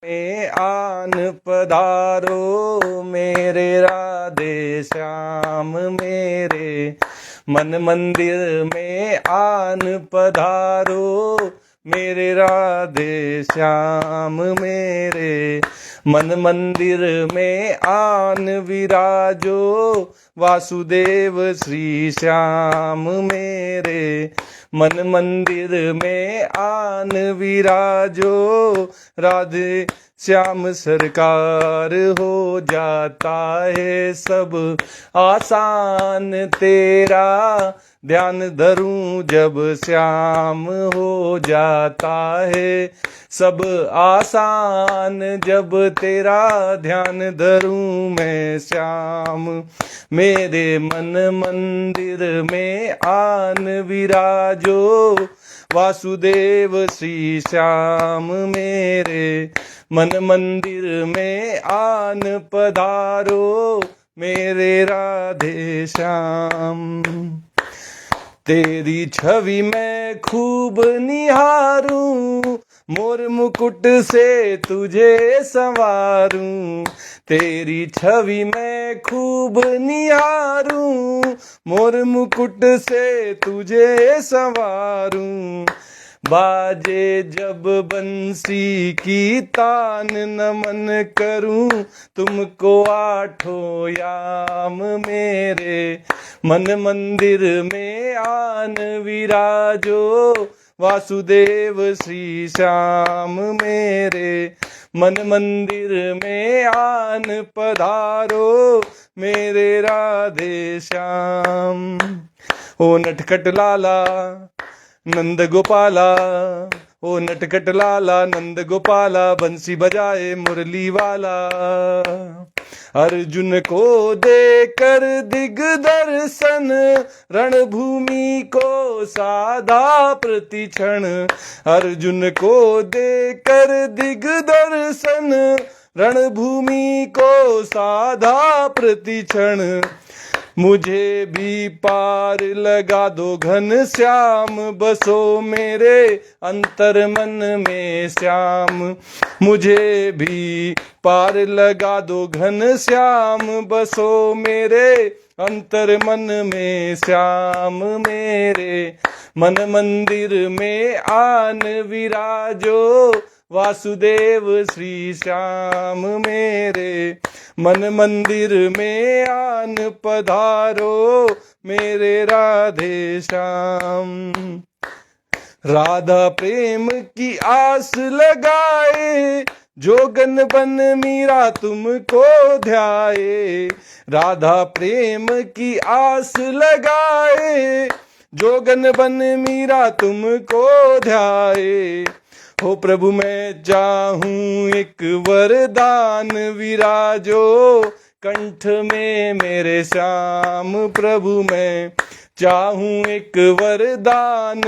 में आन पधारो मेरे राधे श्याम मेरे मन मंदिर में आन पधारो मेरे राधे श्याम मेरे मन मंदिर में आन विराजो वासुदेव श्री श्याम मेरे मन मंदिर में आन विराजो राधे श्याम सरकार हो जाता है सब आसान तेरा ध्यान धरूं जब श्याम हो जाता है सब आसान जब तेरा ध्यान धरूं मैं श्याम मेरे मन मंदिर में आन विराजो वासुदेव श्री श्याम मेरे मन मंदिर में आन पधारो मेरे राधे श्याम तेरी छवि मैं खूब निहारूं मोर मुकुट से तुझे संवारूं तेरी छवि मैं खूब निहारूं मोर मुकुट से तुझे संवारूं बाजे जब बंसी की तान नमन करूं तुमको आठों याम मेरे मन मंदिर में आन विराजो वासुदेव श्री श्याम मेरे मन मंदिर में आन पधारो मेरे राधे श्याम ओ नटखट लाला नंद गोपाला ओ नटखट लाला नंद गोपाला बंसी बजाए मुरली वाला अर्जुन को देकर दिग्दर्शन रणभूमि को साधा प्रतिक्षण अर्जुन को देकर दिग्दर्शन रणभूमि को साधा प्रतिक्षण मुझे भी पार लगा दो घन श्याम बसो मेरे अंतर मन में श्याम मुझे भी पार लगा दो घन श्याम बसो मेरे अंतर मन में श्याम मेरे मन मंदिर में आन विराजो वासुदेव श्री श्याम मेरे मन मंदिर में आन पधारो मेरे राधे श्याम राधा प्रेम की आस लगाए जोगन बन मीरा तुमको ध्याए राधा प्रेम की आस लगाए जोगन बन मीरा तुमको ध्याए हो प्रभु मैं चाहूं एक वरदान विराजो कंठ में मेरे श्याम प्रभु मैं चाहूं एक वरदान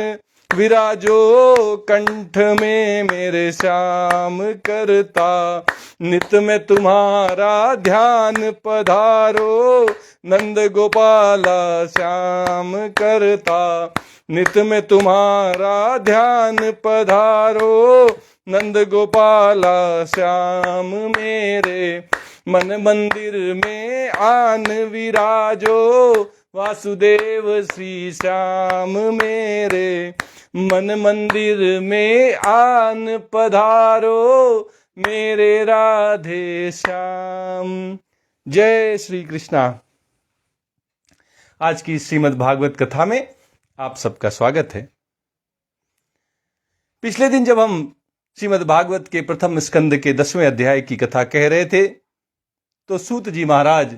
विराजो कंठ में मेरे श्याम करता नित में तुम्हारा ध्यान पधारो नंद गोपाला श्याम करता नित में तुम्हारा ध्यान पधारो नंद गोपाला श्याम मेरे मन मंदिर में आन विराजो वासुदेव श्री श्याम मेरे मन मंदिर में आन पधारो मेरे राधे श्याम। जय श्री कृष्णा। आज की श्रीमद् भागवत कथा में आप सबका स्वागत है। पिछले दिन जब हम श्रीमद् भागवत के प्रथम स्कंद के 10वें अध्याय की कथा कह रहे थे तो सूत जी महाराज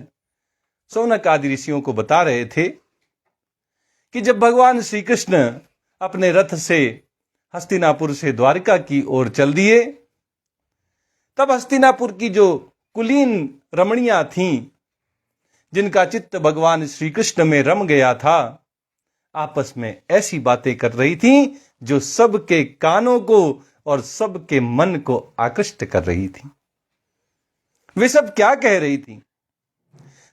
सौनक आदि ऋषियों को बता रहे थे कि जब भगवान श्री कृष्ण अपने रथ से हस्तिनापुर से द्वारका की ओर चल दिए तब हस्तिनापुर की जो कुलीन रमणियां थीं जिनका चित्त भगवान श्री कृष्ण में रम गया था आपस में ऐसी बातें कर रही थीं जो सबके कानों को और सबके मन को आकृष्ट कर रही थी। वे सब क्या कह रही थी?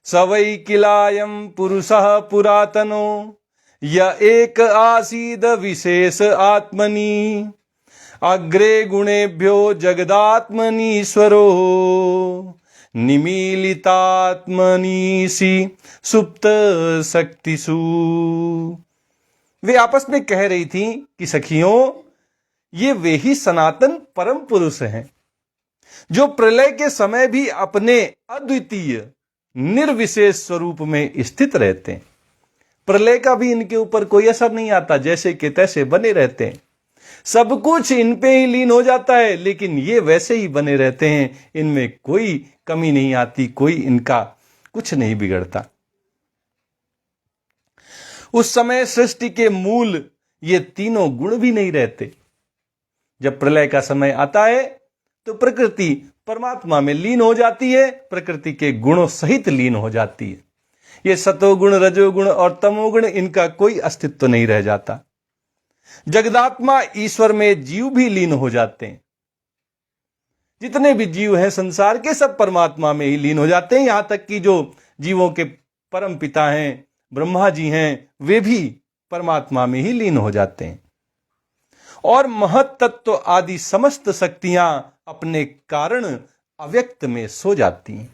सवै किलायम पुरुषः पुरातनो य एक आसीद विशेष आत्मनि अग्रे गुणेभ्यो जगदात्मनीश्वरो निमीलितात्मनीसी सुप्त शक्तिषु। वे आपस में कह रही थी कि सखियों, ये वे ही सनातन परम पुरुष हैं जो प्रलय के समय भी अपने अद्वितीय निर्विशेष स्वरूप में स्थित रहते हैं। प्रलय का भी इनके ऊपर कोई असर नहीं आता, जैसे के तैसे बने रहते हैं। सब कुछ इन पे ही लीन हो जाता है, लेकिन ये वैसे ही बने रहते हैं। इनमें कोई कमी नहीं आती, कोई इनका कुछ नहीं बिगड़ता। उस समय सृष्टि के मूल ये तीनों गुण भी नहीं रहते। जब प्रलय का समय आता है तो प्रकृति परमात्मा में लीन हो जाती है, प्रकृति के गुणों सहित लीन हो जाती है। ये सतोगुण, रजोगुण और तमोगुण, इनका कोई अस्तित्व नहीं रह जाता। जगदात्मा ईश्वर में जीव भी लीन हो जाते हैं। जितने भी जीव हैं संसार के, सब परमात्मा में ही लीन हो जाते हैं। यहां तक कि जो जीवों के परम पिता हैं, ब्रह्मा जी हैं, वे भी परमात्मा में ही लीन हो जाते हैं। और महत तत्व आदि समस्त शक्तियां अपने कारण अव्यक्त में सो जाती हैं।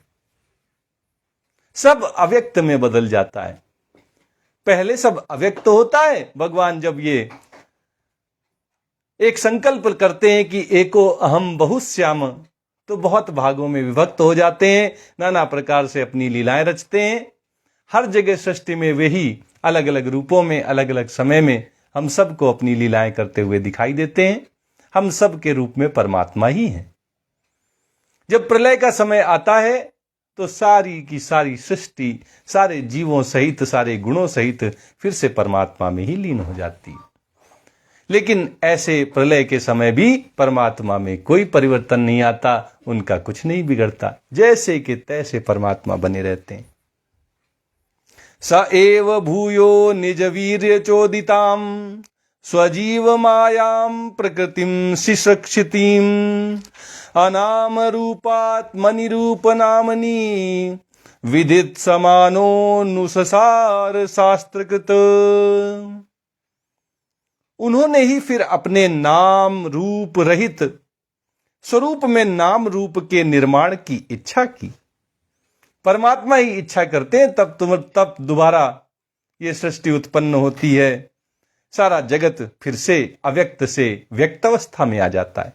सब अव्यक्त में बदल जाता है। पहले सब अव्यक्त होता है। भगवान जब ये एक संकल्प करते हैं कि एको अहम बहुश्याम, तो बहुत भागों में विभक्त हो जाते हैं, नाना प्रकार से अपनी लीलाएं रचते हैं। हर जगह सृष्टि में वे ही अलग अलग रूपों में, अलग अलग समय में हम सबको अपनी लीलाएं करते हुए दिखाई देते हैं। हम सब के रूप में परमात्मा ही हैं। जब प्रलय का समय आता है तो सारी की सारी सृष्टि सारे जीवों सहित, सारे गुणों सहित फिर से परमात्मा में ही लीन हो जाती है। लेकिन ऐसे प्रलय के समय भी परमात्मा में कोई परिवर्तन नहीं आता, उनका कुछ नहीं बिगड़ता, जैसे कि तैसे परमात्मा बने रहते हैं। स एव भूयो निज वीर्य चोदिताम स्वजीव मायाम प्रकृतिम शिशक्षितिम अनाम रूपात्मनि रूप नामनी विदित समानो नुससार शास्त्रकृत। उन्होंने ही फिर अपने नाम रूप रहित स्वरूप में नाम रूप के निर्माण की इच्छा की। परमात्मा ही इच्छा करते हैं, तब दोबारा ये सृष्टि उत्पन्न होती है। सारा जगत फिर से अव्यक्त से व्यक्त अवस्था में आ जाता है,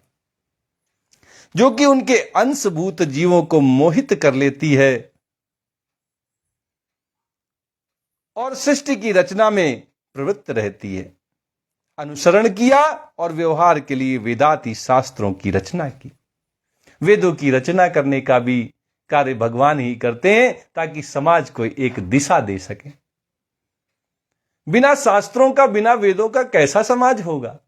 जो कि उनके अंशभूत जीवों को मोहित कर लेती है और सृष्टि की रचना में प्रवृत्त रहती है। अनुसरण किया और व्यवहार के लिए वेदाति शास्त्रों की रचना की। वेदों की रचना करने का भी कार्य भगवान ही करते हैं, ताकि समाज को एक दिशा दे सके। बिना शास्त्रों का, बिना वेदों का कैसा समाज होगा?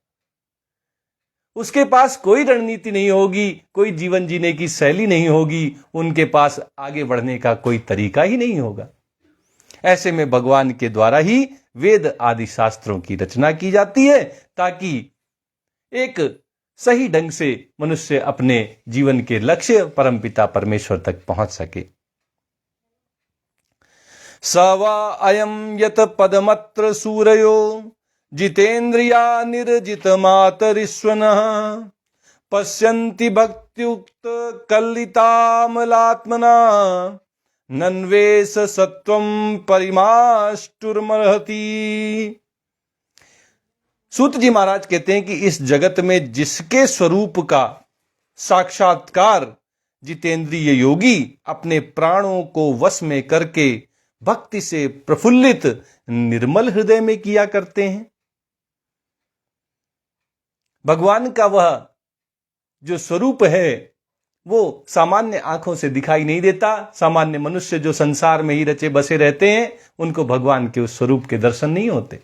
उसके पास कोई रणनीति नहीं होगी, कोई जीवन जीने की शैली नहीं होगी, उनके पास आगे बढ़ने का कोई तरीका ही नहीं होगा। ऐसे में भगवान के द्वारा ही वेद आदि शास्त्रों की रचना की जाती है, ताकि एक सही ढंग से मनुष्य अपने जीवन के लक्ष्य परमपिता परमेश्वर तक पहुंच सके। सवा अयम यत पदमत्र सूरयो जितेन्द्रिया निर्जित मातरिश्वनः पश्यन्ति भक्त्युक्त कल्लितामलात्मना नन्वेष सत्वं परिमाष्टुर्मर्हति। सूत जी महाराज कहते हैं कि इस जगत में जिसके स्वरूप का साक्षात्कार जितेंद्रिय योगी अपने प्राणों को वश में करके भक्ति से प्रफुल्लित निर्मल हृदय में किया करते हैं, भगवान का वह जो स्वरूप है वो सामान्य आंखों से दिखाई नहीं देता। सामान्य मनुष्य जो संसार में ही रचे बसे रहते हैं, उनको भगवान के उस स्वरूप के दर्शन नहीं होते,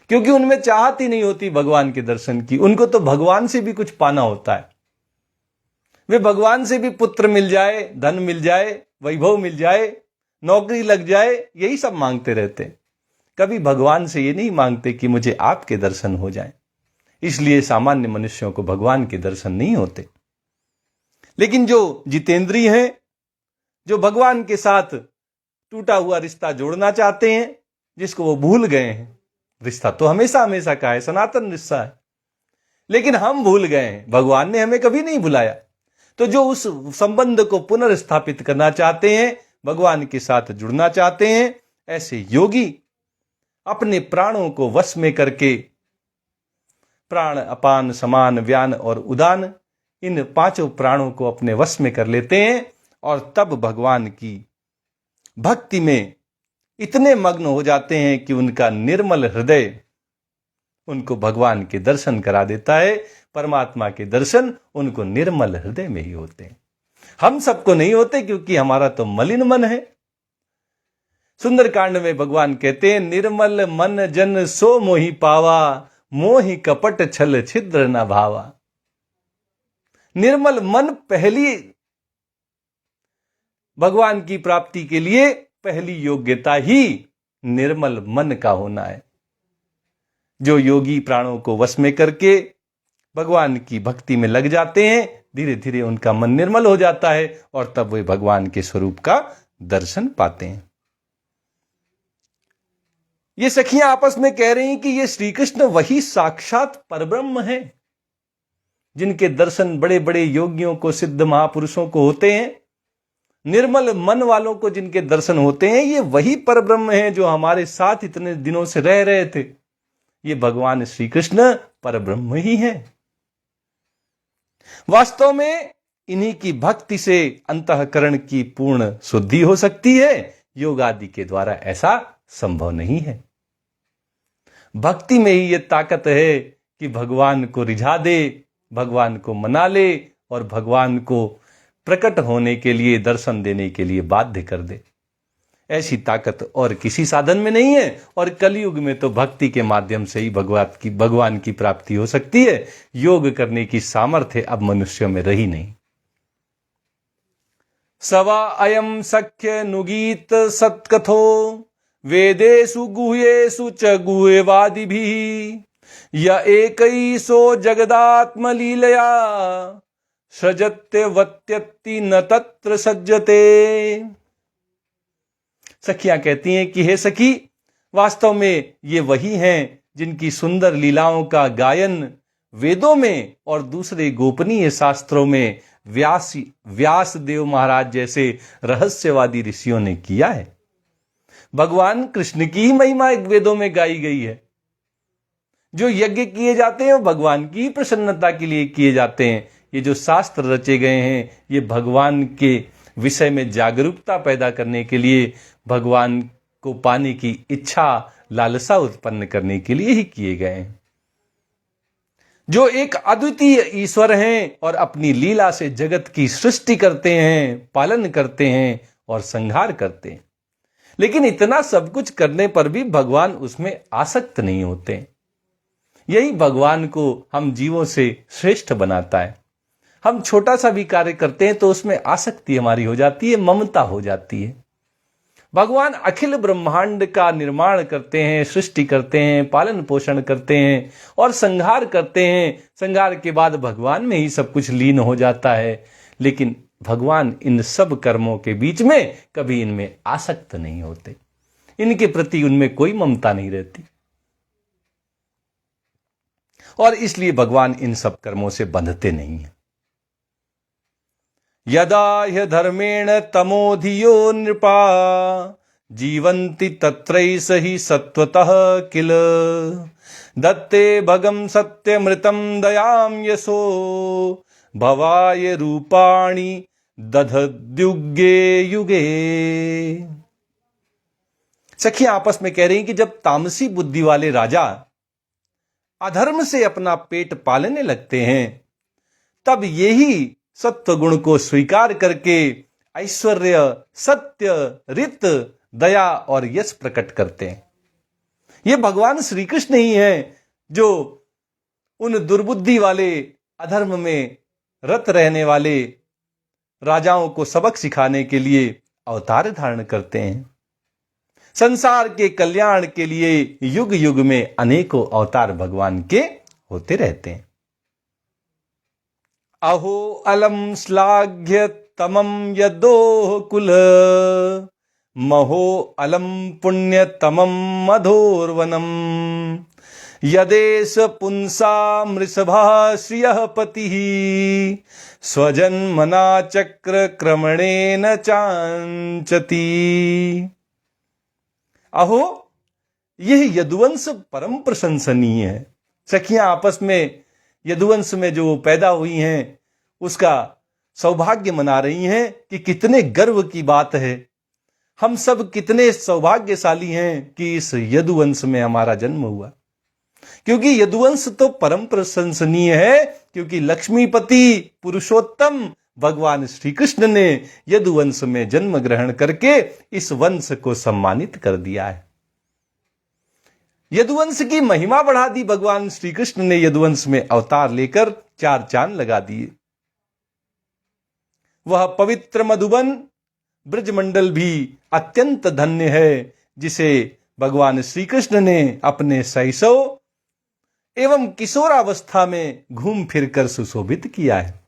क्योंकि उनमें चाहत ही नहीं होती भगवान के दर्शन की। उनको तो भगवान से भी कुछ पाना होता है। वे भगवान से भी पुत्र मिल जाए, धन मिल जाए, वैभव मिल जाए, नौकरी लग जाए, यही सब मांगते रहते हैं। कभी भगवान से ये नहीं मांगते कि मुझे आपके दर्शन हो जाएं। इसलिए सामान्य मनुष्यों को भगवान के दर्शन नहीं होते। लेकिन जो जितेंद्रिय हैं, जो भगवान के साथ टूटा हुआ रिश्ता जोड़ना चाहते हैं, जिसको वो भूल गए हैं, रिश्ता तो हमेशा हमेशा का है, सनातन रिश्ता है, लेकिन हम भूल गए हैं, भगवान ने हमें कभी नहीं भुलाया। तो जो उस संबंध को पुनर्स्थापित करना चाहते हैं, भगवान के साथ जुड़ना चाहते हैं, ऐसे योगी अपने प्राणों को वश में करके प्राण, अपान, समान, व्यान और उदान, इन पांचों प्राणों को अपने वश में कर लेते हैं और तब भगवान की भक्ति में इतने मग्न हो जाते हैं कि उनका निर्मल हृदय उनको भगवान के दर्शन करा देता है। परमात्मा के दर्शन उनको निर्मल हृदय में ही होते हैं। हम सबको नहीं होते, क्योंकि हमारा तो मलिन मन है। सुंदरकांड में भगवान कहते हैं, निर्मल मन जन सो मोहि पावा, मोहि कपट छल छिद्र न भावा। निर्मल मन पहली भगवान की प्राप्ति के लिए पहली योग्यता ही निर्मल मन का होना है। जो योगी प्राणों को वश में करके भगवान की भक्ति में लग जाते हैं, धीरे धीरे उनका मन निर्मल हो जाता है और तब वे भगवान के स्वरूप का दर्शन पाते हैं। ये सखियां आपस में कह रही हैं कि ये श्री कृष्ण वही साक्षात परब्रह्म है, जिनके दर्शन बड़े बड़े योगियों को, सिद्ध महापुरुषों को होते हैं। निर्मल मन वालों को जिनके दर्शन होते हैं, ये वही परब्रह्म है जो हमारे साथ इतने दिनों से रह रहे थे। ये भगवान श्री कृष्ण परब्रह्म ही है। वास्तव में इन्हीं की भक्ति से अंतःकरण की पूर्ण शुद्धि हो सकती है। योग आदि के द्वारा ऐसा संभव नहीं है। भक्ति में ही ये ताकत है कि भगवान को रिझा दे, भगवान को मना ले और भगवान को प्रकट होने के लिए, दर्शन देने के लिए बाध्य कर दे। ऐसी ताकत और किसी साधन में नहीं है। और कलयुग में तो भक्ति के माध्यम से ही भगवान की प्राप्ति हो सकती है। योग करने की सामर्थ्य अब मनुष्यों में रही नहीं। सवा अयम सख्य नुगीत सत्कथो, वेदेषु गुह्येषु च गुह्यवादिभिः, य एकैषो जगदात्मलीलया, सृजत्यवत्यत्ति न तत्र सज्जते। सखियां कहती हैं कि हे सखी, वास्तव में ये वही हैं जिनकी सुंदर लीलाओं का गायन वेदों में और दूसरे गोपनीय शास्त्रों में व्यास देव महाराज जैसे रहस्यवादी ऋषियों ने किया है। भगवान कृष्ण की ही महिमा वेदों में गाई गई है। जो यज्ञ किए जाते हैं वो भगवान की प्रसन्नता के लिए किए जाते हैं। ये जो शास्त्र रचे गए हैं, ये भगवान के विषय में जागरूकता पैदा करने के लिए, भगवान को पाने की इच्छा, लालसा उत्पन्न करने के लिए ही किए गए हैं। जो एक अद्वितीय ईश्वर हैं और अपनी लीला से जगत की सृष्टि करते हैं, पालन करते हैं और संहार करते हैं। लेकिन इतना सब कुछ करने पर भी भगवान उसमें आसक्त नहीं होते। यही भगवान को हम जीवों से श्रेष्ठ बनाता है। हम छोटा सा भी कार्य करते हैं तो उसमें आसक्ति हमारी हो जाती है, ममता हो जाती है। भगवान अखिल ब्रह्मांड का निर्माण करते हैं, सृष्टि करते हैं, पालन पोषण करते हैं और संहार करते हैं। संहार के बाद भगवान में ही सब कुछ लीन हो जाता है। लेकिन भगवान इन सब कर्मों के बीच में कभी इनमें आसक्त नहीं होते। इनके प्रति उनमें कोई ममता नहीं रहती और इसलिए भगवान इन सब कर्मों से बंधते नहीं हैं। यदा ह्य धर्मेण तमोधियो नृपा, जीवन्ति तत्रैष हि सत्वतः किल, दत्ते भगं सत्यमृतं दयां यशो, भवाय रूपाणि दधद्युगे युगे। सखियां आपस में कह रही कि जब तामसी बुद्धि वाले राजा अधर्म से अपना पेट पालने लगते हैं, तब यही सत्व गुण को स्वीकार करके ऐश्वर्य, सत्य, रित, दया और यश प्रकट करते हैं। ये भगवान श्री कृष्ण ही हैं जो उन दुर्बुद्धि वाले, अधर्म में रत रहने वाले राजाओं को सबक सिखाने के लिए अवतार धारण करते हैं। संसार के कल्याण के लिए युग युग में अनेकों अवतार भगवान के होते रहते हैं। अहो अलम श्लाघ्य तमम यदोह कुल, महो अलम पुण्य तमम मधोर्वनम, यदेश पुंसा मृषभा श्रियः पतिः स्वजन्मना चक्र क्रमणेन चांचति। अहो, यह यदुवंश परम प्रशंसनीय है। सखियां आपस में यदुवंश में जो पैदा हुई हैं उसका सौभाग्य मना रही हैं कि कितने गर्व की बात है, हम सब कितने सौभाग्यशाली हैं कि इस यदुवंश में हमारा जन्म हुआ। क्योंकि यदुवंश तो परम प्रशंसनीय है, क्योंकि लक्ष्मीपति पुरुषोत्तम भगवान श्री कृष्ण ने यदुवंश में जन्म ग्रहण करके इस वंश को सम्मानित कर दिया है। यदुवंश की महिमा बढ़ा दी भगवान श्री कृष्ण ने, यदुवंश में अवतार लेकर 4 चांद लगा दिए। वह पवित्र मधुबन ब्रजमंडल भी अत्यंत धन्य है, जिसे भगवान श्री कृष्ण ने अपने शैशव एवं किशोरावस्था में घूम फिरकर सुशोभित किया है।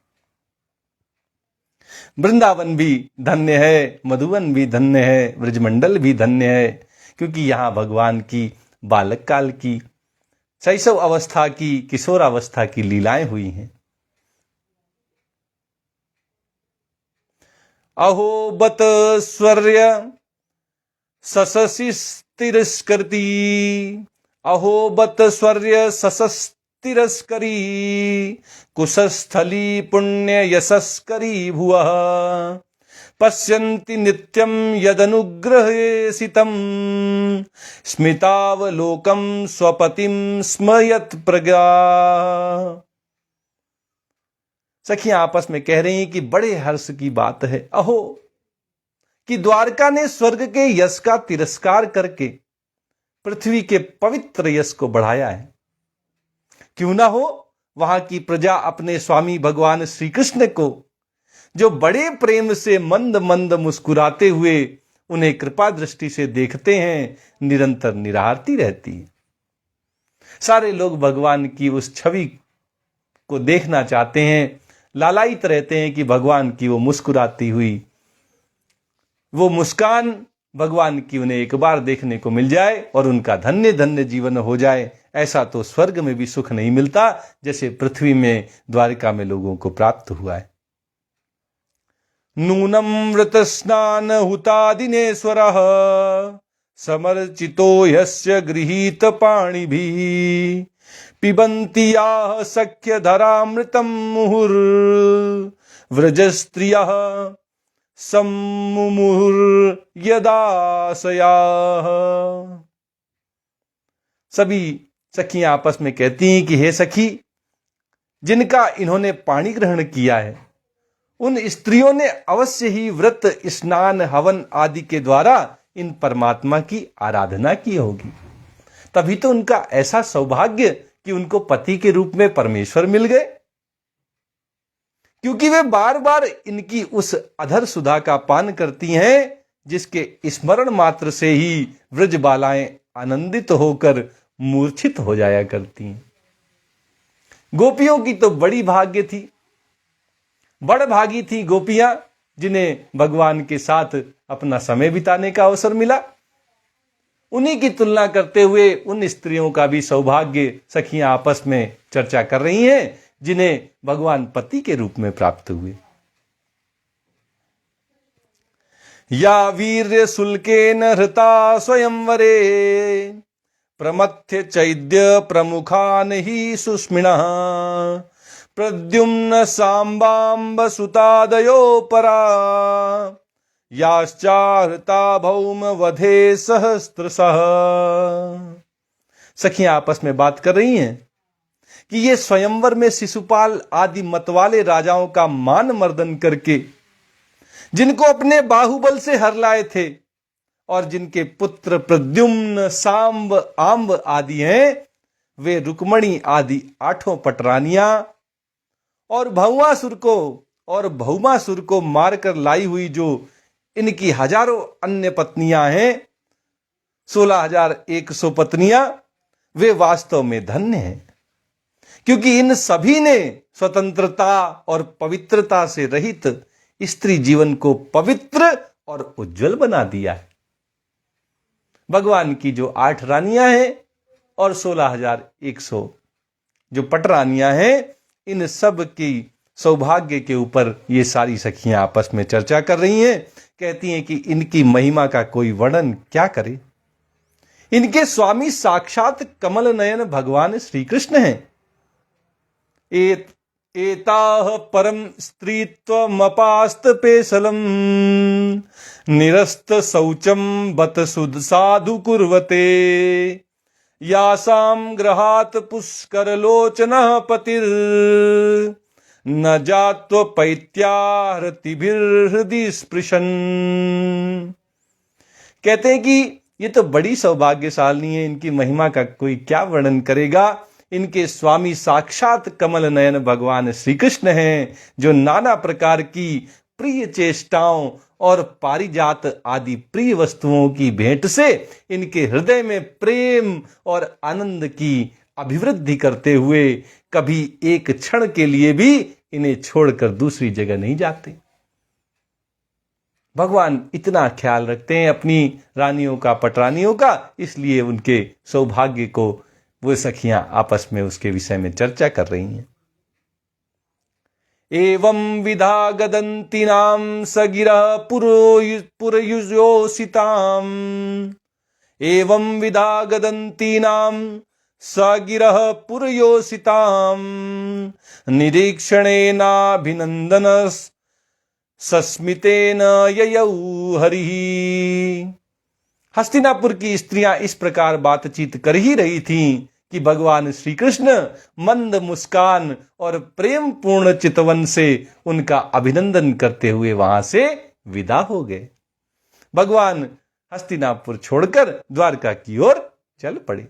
वृंदावन भी धन्य है, मधुबन भी धन्य है, ब्रजमंडल भी धन्य है, क्योंकि यहां भगवान की बालक काल की, शैशव अवस्था की, किशोरावस्था की लीलाएं हुई हैं। अहो बत स्वर्य सससिस्तिरस्करी, अहो बत स्वर्य ससस्तिरस्करी, कुशस्थली पुण्य यशस्करी भुवः, पश्यन्ति नित्यं यदनुग्रहेसितं, स्मितावलोकं स्वपतिं स्मयत प्रज्ञा। सखियां आपस में कह रही हैं कि बड़े हर्ष की बात है, अहो, कि द्वारका ने स्वर्ग के यश का तिरस्कार करके पृथ्वी के पवित्र यश को बढ़ाया है। क्यों ना हो, वहां की प्रजा अपने स्वामी भगवान श्री कृष्ण को, जो बड़े प्रेम से मंद मंद मुस्कुराते हुए उन्हें कृपा दृष्टि से देखते हैं, निरंतर निरारती रहती है। सारे लोग भगवान की उस छवि को देखना चाहते हैं, लालायित रहते हैं कि भगवान की वो मुस्कुराती हुई वो मुस्कान भगवान की उन्हें एक बार देखने को मिल जाए और उनका धन्य धन्य जीवन हो जाए। ऐसा तो स्वर्ग में भी सुख नहीं मिलता जैसे पृथ्वी में द्वारिका में लोगों को प्राप्त हुआ है। नूनम व्रत स्नान हुतादिनेश्वरः समर्चितो यस्य गृहीत पाणिभिः, पिबन्ति याः सख्य धरामृतं मुहुर्, व्रजस्त्रियः सम्मुमुहुर् यदाशयाः। सभी सखियां आपस में कहती हैं कि हे सखी, जिनका इन्होंने पाणी ग्रहण किया है उन स्त्रियों ने अवश्य ही व्रत स्नान हवन आदि के द्वारा इन परमात्मा की आराधना की होगी, तभी तो उनका ऐसा सौभाग्य कि उनको पति के रूप में परमेश्वर मिल गए। क्योंकि वे बार बार इनकी उस अधर सुधा का पान करती हैं, जिसके स्मरण मात्र से ही व्रज बालाएं आनंदित होकर मूर्छित हो जाया करती हैं। गोपियों की तो बड़ी भाग्य थी, बड़ भागी थी गोपियां, जिन्हें भगवान के साथ अपना समय बिताने का अवसर मिला। उन्हीं की तुलना करते हुए उन स्त्रियों का भी सौभाग्य सखियां आपस में चर्चा कर रही हैं, जिन्हें भगवान पति के रूप में प्राप्त हुए। या वीर्य शुल्केन हृता स्वयंवरे, प्रमथ्य चैद्य प्रमुखान ही सुस्मिणः, प्रद्युम्न सांबाम्ब सुतादयो परा, याश्चाहृता भौम वधे सहस्त्रशः। सखियां आपस में बात कर रही हैं कि ये स्वयंवर में शिशुपाल आदि मतवाले राजाओं का मान मर्दन करके, जिनको अपने बाहुबल से हर लाए थे और जिनके पुत्र प्रद्युम्न सांब आंब आदि हैं, वे रुक्मणी आदि 8 पटरानियां और भौमासुर को मारकर लाई हुई जो इनकी हजारों अन्य पत्नियां हैं, 16,100 पत्नियां, वे वास्तव में धन्य हैं, क्योंकि इन सभी ने स्वतंत्रता और पवित्रता से रहित स्त्री जीवन को पवित्र और उज्जवल बना दिया है। भगवान की जो 8 रानियां हैं और 16,100 जो पटरानियां हैं, इन सब की सौभाग्य के ऊपर ये सारी सखियां आपस में चर्चा कर रही हैं। कहती हैं कि इनकी महिमा का कोई वर्णन क्या करे। इनके स्वामी साक्षात कमल नयन भगवान श्री कृष्ण हैं। एताह परम स्त्रीत्वमपास्त पेशलम निरस्त शौचम बत सुद साधु कुर्वते यासाम ग्रहात पुष्कर लोचन पतिर न जात्व पैत्याहृतिभिर्हृदि स्पृशन। कहते हैं कि ये तो बड़ी सौभाग्यशालिनी है, इनकी महिमा का कोई क्या वर्णन करेगा। इनके स्वामी साक्षात कमल नयन भगवान श्री कृष्ण हैं, जो नाना प्रकार की प्रिय चेष्टाओं और पारिजात आदि प्रिय वस्तुओं की भेंट से इनके हृदय में प्रेम और आनंद की अभिवृद्धि करते हुए कभी एक क्षण के लिए भी इन्हें छोड़कर दूसरी जगह नहीं जाते। भगवान इतना ख्याल रखते हैं अपनी रानियों का, पटरानियों का, इसलिए उनके सौभाग्य को वो सखियां आपस में उसके विषय में चर्चा कर रही हैं। एवं विधा गदन्ति नाम सगिरः पुरयुजोषिताम एवं विधा गदन्ति नाम सगिरः पुरयोषिताम निरीक्षणेनाभिनंदन सस्मितेन ययौ हरिः। हस्तिनापुर की स्त्रियां इस प्रकार बातचीत कर ही रही थीं कि भगवान श्री कृष्ण मंद मुस्कान और प्रेम पूर्ण चितवन से उनका अभिनंदन करते हुए वहां से विदा हो गए। भगवान हस्तिनापुर छोड़कर द्वारका की ओर चल पड़े।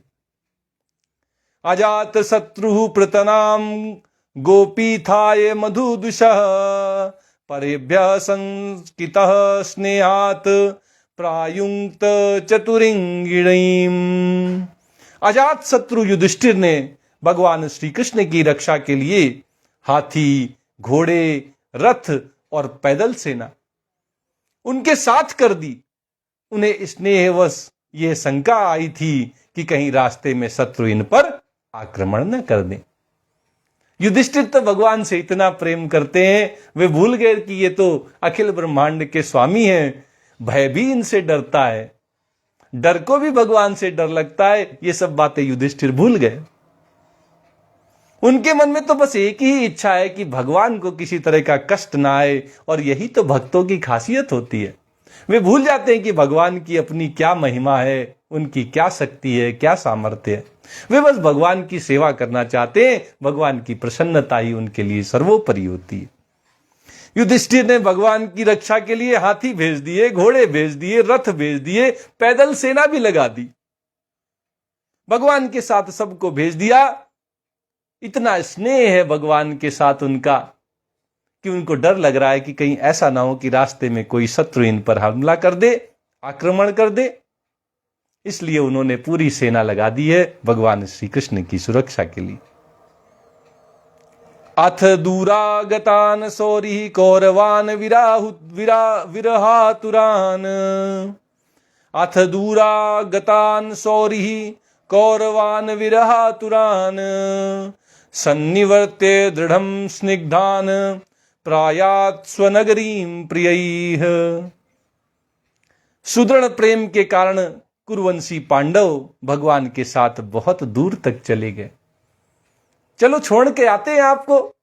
अजात शत्रु प्रतनाम गोपीथाय मधुदुषः परेभ्यः संस्कितः स्नेहात् प्रायुक्त चतुरिंगिणीम। अजात शत्रु युधिष्ठिर ने भगवान श्री कृष्ण की रक्षा के लिए हाथी, घोड़े, रथ और पैदल सेना उनके साथ कर दी। उन्हें स्नेहवश ये शंका आई थी कि कहीं रास्ते में शत्रु इन पर आक्रमण न कर दें। युधिष्ठिर तो भगवान से इतना प्रेम करते हैं, वे भूल गए कि ये तो अखिल ब्रह्मांड के स्वामी हैं। भय भी इनसे डरता है, डर को भी भगवान से डर लगता है। ये सब बातें युधिष्ठिर भूल गए। उनके मन में तो बस एक ही इच्छा है कि भगवान को किसी तरह का कष्ट ना आए, और यही तो भक्तों की खासियत होती है। वे भूल जाते हैं कि भगवान की अपनी क्या महिमा है, उनकी क्या शक्ति है, क्या सामर्थ्य है। वे बस भगवान की सेवा करना चाहते हैं। भगवान की प्रसन्नता ही उनके लिए सर्वोपरि होती है। युधिष्ठिर ने भगवान की रक्षा के लिए हाथी भेज दिए, घोड़े भेज दिए, रथ भेज दिए, पैदल सेना भी लगा दी। भगवान के साथ सबको भेज दिया। इतना स्नेह है भगवान के साथ उनका कि उनको डर लग रहा है कि कहीं ऐसा ना हो कि रास्ते में कोई शत्रु इन पर हमला कर दे, आक्रमण कर दे। इसलिए उन्होंने पूरी सेना लगा दी है भगवान श्री कृष्ण की सुरक्षा के लिए। अथ दूरागतान सौरी कौरवान विरहातुरान अथ दूरागतान सौरी कौरवान विरहातुरान सन्निवर्ते दृढ़ं स्निग्धान प्रायात् स्वनगरीं प्रियैः। सुदृढ़ प्रेम के कारण कुरुवंशी पांडव भगवान के साथ बहुत दूर तक चले गए। चलो छोड़ के आते हैं आपको,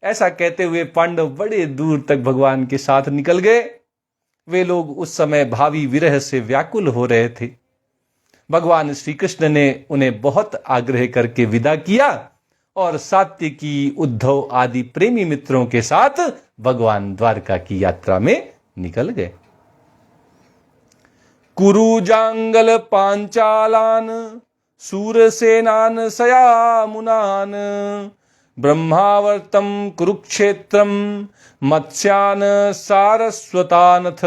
ऐसा कहते हुए पांडव बड़े दूर तक भगवान के साथ निकल गए। वे लोग उस समय भावी विरह से व्याकुल हो रहे थे। भगवान श्री कृष्ण ने उन्हें बहुत आग्रह करके विदा किया और सात्विकी, उद्धव आदि प्रेमी मित्रों के साथ भगवान द्वारका की यात्रा में निकल गए। कुरुजांगल पांचालान सूरसेनान सयामुनान ब्रह्मावर्तम कुरुक्षेत्रम मत्स्यान सारस्वतानथ।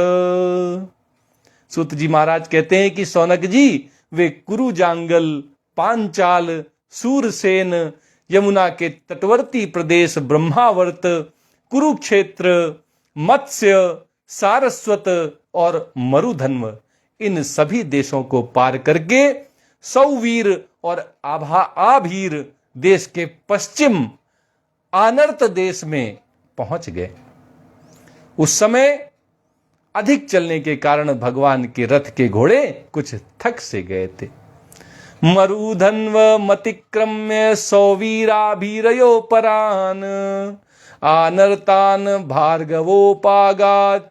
सूत जी महाराज कहते हैं कि सौनक जी वे कुरुजांगल, पांचाल, सूरसेन, यमुना के तटवर्ती प्रदेश ब्रह्मावर्त, कुरुक्षेत्र, मत्स्य, सारस्वत और मरुधन्व, इन सभी देशों को पार करके 100 वीर और आभीर देश के पश्चिम आनर्त देश में पहुंच गए। उस समय अधिक चलने के कारण भगवान के रथ के घोड़े कुछ थक से गए थे। मरुधन्व मतिक्रम्य सौवीराभीरयो परान आनर्तान भार्गवोपागात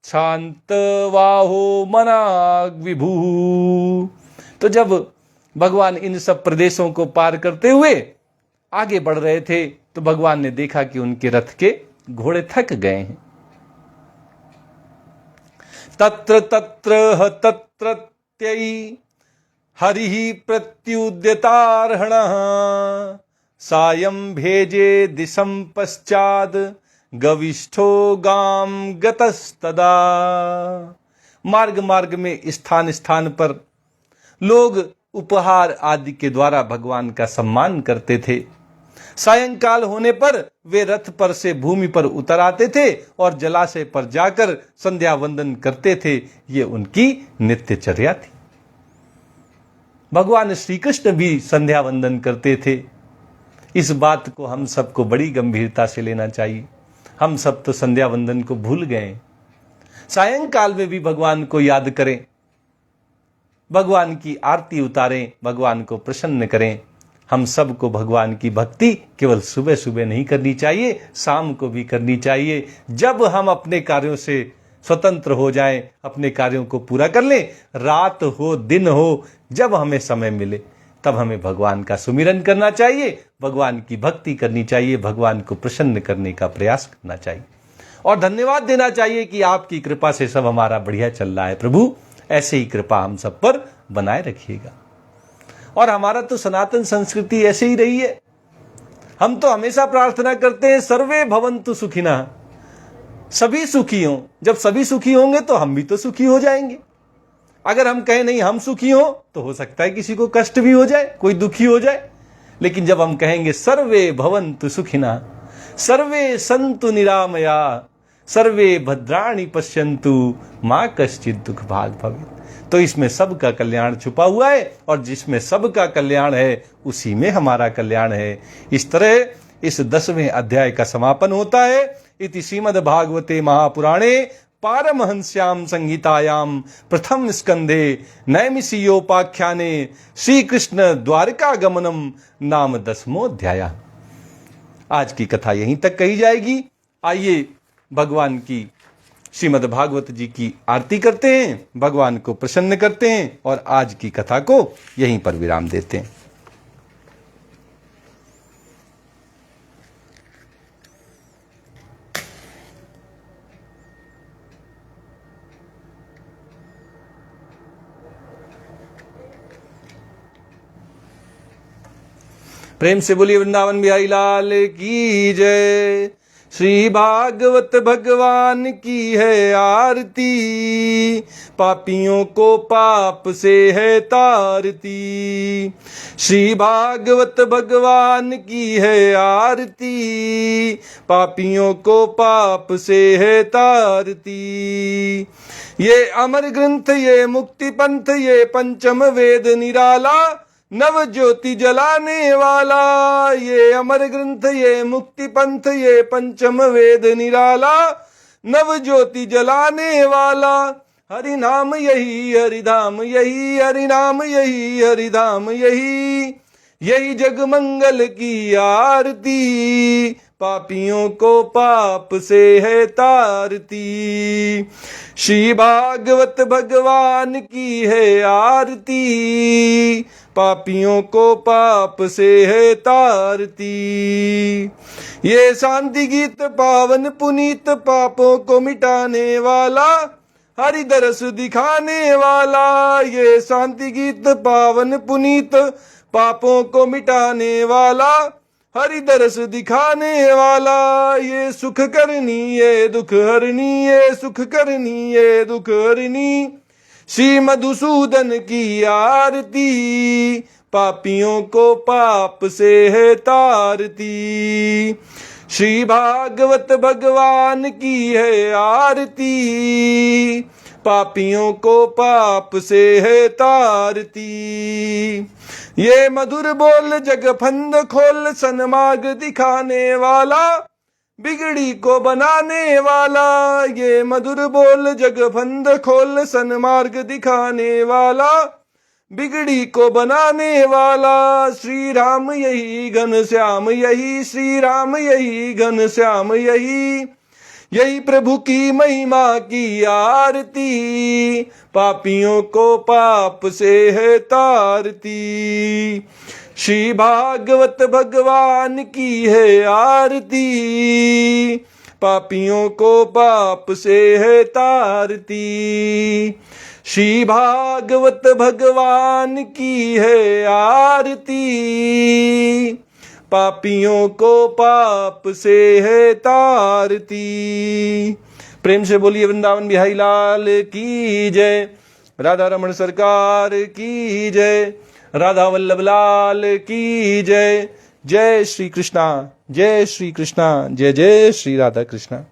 शांत वाहो मनाग विभू। तो जब भगवान इन सब प्रदेशों को पार करते हुए आगे बढ़ रहे थे तो भगवान ने देखा कि उनके रथ के घोड़े थक गए हैं। तत्र तत्र तत्रत्यई हरिहि प्रत्युद्यतार्हणः सायं भेजे दिशं पश्चाद गविष्ठो गाम गतस्तदा। मार्ग मार्ग में स्थान स्थान पर लोग उपहार आदि के द्वारा भगवान का सम्मान करते थे। सायंकाल होने पर वे रथ पर से भूमि पर उतर आते थे और जलाशय पर जाकर संध्या वंदन करते थे। ये उनकी नित्यचर्या थी। भगवान श्री कृष्ण भी संध्या वंदन करते थे। इस बात को हम सबको बड़ी गंभीरता से लेना चाहिए। हम सब तो संध्या वंदन को भूल गए। सायंकाल में भी भगवान को याद करें, भगवान की आरती उतारें, भगवान को प्रसन्न करें। हम सबको भगवान की भक्ति केवल सुबह सुबह नहीं करनी चाहिए, शाम को भी करनी चाहिए। जब हम अपने कार्यों से स्वतंत्र हो जाएं, अपने कार्यों को पूरा कर लें, रात हो दिन हो, जब हमें समय मिले तब हमें भगवान का सुमिरन करना चाहिए, भगवान की भक्ति करनी चाहिए, भगवान को प्रसन्न करने का प्रयास करना चाहिए और धन्यवाद देना चाहिए कि आपकी कृपा से सब हमारा बढ़िया चल रहा है। प्रभु ऐसे ही कृपा हम सब पर बनाए रखिएगा। और हमारा तो सनातन संस्कृति ऐसे ही रही है। हम तो हमेशा प्रार्थना करते हैं सर्वे भवन्तु सुखिनः, सभी सुखी हों। जब सभी सुखी होंगे तो हम भी तो सुखी हो जाएंगे। अगर हम कहें नहीं हम सुखी हो तो हो सकता है किसी को कष्ट भी हो जाए, कोई दुखी हो जाए। लेकिन जब हम कहेंगे सर्वे भवन्तु सुखिनः, सर्वे सन्तु निरामया, सर्वे भद्राणि पश्यन्तु मां कश्चित् दुख भाग भवेत्, तो इसमें सबका कल्याण छुपा हुआ है और जिसमें सबका कल्याण है उसी में हमारा कल्याण है। इस तरह इस 10वें अध्याय का समापन होता है। इति श्रीमद् भागवते महापुराणे पारमहंस्याम संहितायाम प्रथम स्कंधे नैमिषीयोपाख्याने श्री कृष्ण द्वारका गमनम नाम 10वां अध्याय। आज की कथा यहीं तक कही जाएगी। आइए भगवान की श्रीमद् भागवत जी की आरती करते हैं, भगवान को प्रसन्न करते हैं और आज की कथा को यहीं पर विराम देते हैं। प्रेम से बोलिए वृंदावन बिहारी लाल की जय। श्री भागवत भगवान की है आरती, पापियों को पाप से है तारती। श्री भागवत भगवान की है आरती, पापियों को पाप से है तारती। ये अमर ग्रंथ, ये मुक्ति पंथ, ये पंचम वेद निराला, नव ज्योति जलाने वाला। ये अमर ग्रंथ, ये मुक्ति पंथ, ये पंचम वेद निराला, नव ज्योति जलाने वाला। हरि नाम यही हरिधाम यही, हरि नाम यही हरिधाम यही, यही जग मंगल की आरती, पापियों को पाप से है तारती। श्री भागवत भगवान की है आरती, पापियों को पाप से है तारती। ये शांति गीत पावन पुनीत, पापों को मिटाने वाला, हरि दरस दिखाने वाला। ये शांति गीत पावन पुनीत, पापों को मिटाने वाला, हरि दरस दिखाने वाला। ये सुख करनी ये दुख हरनी, ये सुख करनी ये दुख हरनी, श्री मधुसूदन की आरती, पापियों को पाप से है तारती। श्री भागवत भगवान की है आरती, पापियों को पाप से है तारती। ये मधुर बोल जग फंद खोल, सन्मार्ग दिखाने वाला, बिगड़ी को बनाने वाला। ये मधुर बोल जग फंद खोल, सन्मार्ग दिखाने वाला, बिगड़ी को बनाने वाला। श्री राम यही घन श्याम यही, श्री राम यही घन श्याम यही, यही प्रभु की महिमा की आरती। पापियों को पाप से है तारती। श्री भागवत भगवान की है आरती, पापियों को पाप से है तारती। श्री भागवत भगवान की है आरती, पापियों को पाप से है तारती। प्रेम से बोलिए वृंदावन बिहारी लाल की जय, राधा रमण सरकार की जय, राधा वल्लभ लाल की जय। जय श्री कृष्णा, जय श्री कृष्णा, जय जय श्री राधा कृष्णा।